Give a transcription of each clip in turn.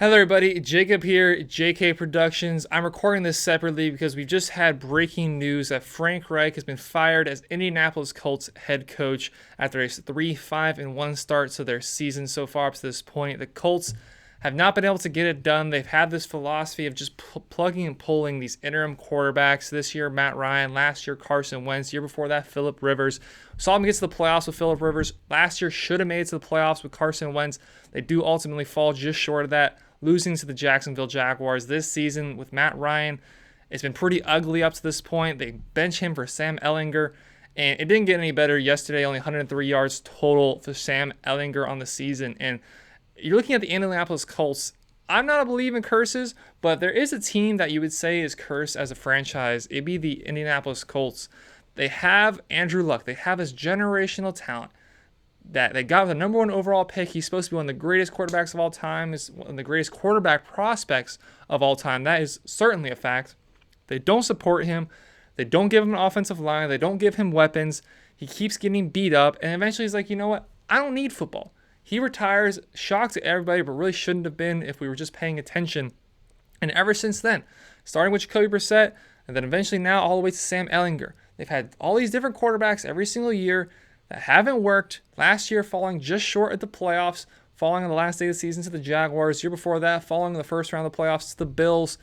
Hello everybody, Jacob here, JK Productions. I'm recording this separately because we just had breaking news that Frank Reich has been fired as Indianapolis Colts head coach after a 3-5-1 start to their season so far up to this point. The Colts have not been able to get it done. They've had this philosophy of just plugging and pulling these interim quarterbacks. This year, Matt Ryan. Last year, Carson Wentz. Year before that, Phillip Rivers. Saw him get to the playoffs with Phillip Rivers. Last year, should have made it to the playoffs with Carson Wentz. They do ultimately fall just short of that, losing to the Jacksonville Jaguars. This season with Matt Ryan, it's been pretty ugly up to this point. They bench him for Sam Ehlinger, and it didn't get any better yesterday. Only 103 yards total for Sam Ehlinger on the season. And you're looking at the Indianapolis Colts. I'm not a believer in curses, but there is a team that you would say is cursed as a franchise. It'd be the Indianapolis Colts. They have Andrew Luck. They have this generational talent that they got with the number one overall pick. He's supposed to be one of the greatest quarterbacks of all time. Is one of the greatest quarterback prospects of all time. That is certainly a fact. They don't support him. They don't give him an offensive line. They don't give him weapons. He keeps getting beat up, and eventually he's like, you know what? I don't need football. He retires, shocked to everybody, but really shouldn't have been if we were just paying attention. And ever since then, starting with Jacoby Brissett, and then eventually now all the way to Sam Ehlinger, they've had all these different quarterbacks every single year that haven't worked. Last year, falling just short at the playoffs, falling on the last day of the season to the Jaguars. Year before that, falling in the first round of the playoffs to the Bills.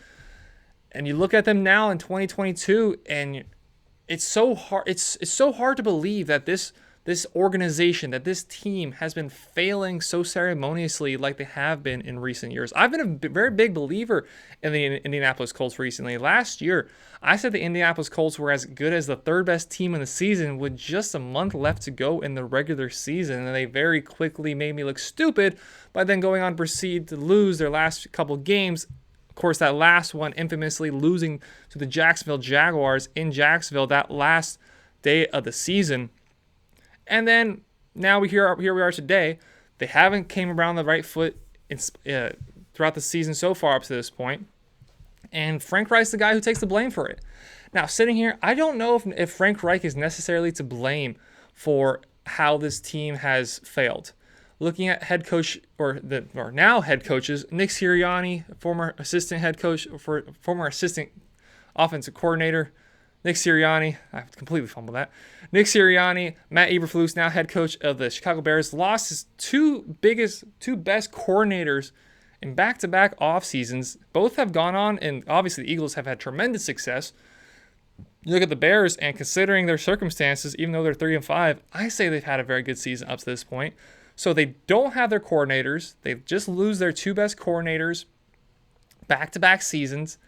And you look at them now in 2022, and it's so hard. It's so hard to believe that this organization, that this team has been failing so ceremoniously like they have been in recent years. I've been a very big believer in the Indianapolis Colts recently. Last year, I said the Indianapolis Colts were as good as the third best team in the season with just a month left to go in the regular season, and they very quickly made me look stupid by then going on to proceed to lose their last couple games. Of course, that last one infamously losing to the Jacksonville Jaguars in Jacksonville that last day of the season. And then now here we are today. They haven't came around the right foot throughout the season so far up to this point. And Frank Reich's the guy who takes the blame for it. Now, sitting here, I don't know if Frank Reich is necessarily to blame for how this team has failed. Looking at head coach or now head coaches, Nick Sirianni, former assistant head coach, former assistant offensive coordinator, Nick Sirianni, I completely fumbled that. Nick Sirianni, Matt Eberflus, now head coach of the Chicago Bears, lost his two best coordinators in back-to-back off seasons. Both have gone on, and obviously the Eagles have had tremendous success. You look at the Bears, and considering their circumstances, even though they're 3-5, I say they've had a very good season up to this point. So they don't have their coordinators. They just lose their two best coordinators back-to-back seasons.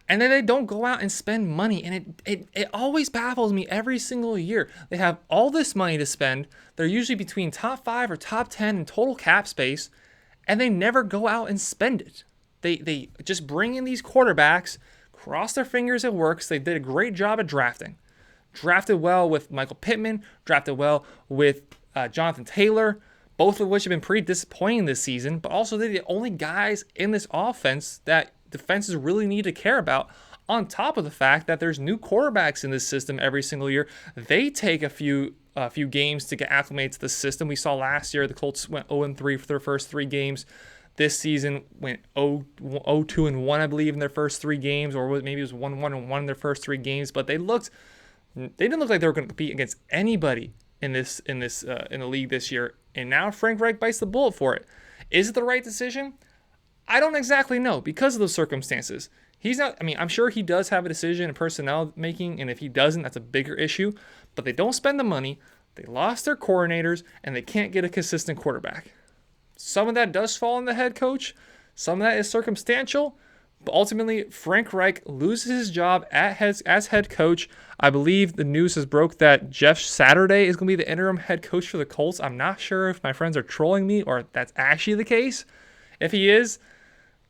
And then they don't go out and spend money. And it always baffles me every single year. They have all this money to spend. They're usually between top 5 or top 10 in total cap space. And they never go out and spend it. They just bring in these quarterbacks, cross their fingers it works. They did a great job at drafting. Drafted well with Michael Pittman. Drafted well with Jonathan Taylor. Both of which have been pretty disappointing this season. But also they're the only guys in this offense that defenses really need to care about, on top of the fact that there's new quarterbacks in this system every single year. They take a few games to get acclimated to the system. We saw last year the Colts went 0-3 for their first 3 games. This season went 0-2-1, I believe, in their first 3 games, or maybe it was 1-1-1 in their first 3 games. But they didn't look like they were going to compete against anybody in the league this year. And now Frank Reich bites the bullet for it. Is it the right decision? I don't exactly know because of those circumstances. He's not, I'm sure he does have a decision in personnel making, and if he doesn't, that's a bigger issue. But they don't spend the money, they lost their coordinators, and they can't get a consistent quarterback. Some of that does fall on the head coach, some of that is circumstantial, but ultimately, Frank Reich loses his job as head coach. I believe the news has broke that Jeff Saturday is going to be the interim head coach for the Colts. I'm not sure if my friends are trolling me or if that's actually the case. If he is,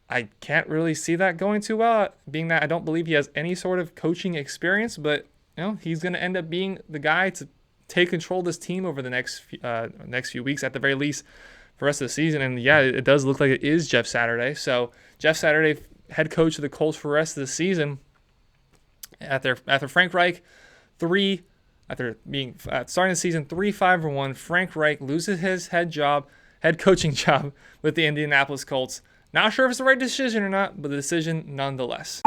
I can't really see that going too well, being that I don't believe he has any sort of coaching experience, but he's going to end up being the guy to take control of this team over the next few weeks, at the very least, for the rest of the season. And yeah, it does look like it is Jeff Saturday. So Jeff Saturday, head coach of the Colts for the rest of the season. After Frank Reich, starting the season 3-5-1, Frank Reich loses his head coaching job with the Indianapolis Colts. Not sure if it's the right decision or not, but the decision nonetheless.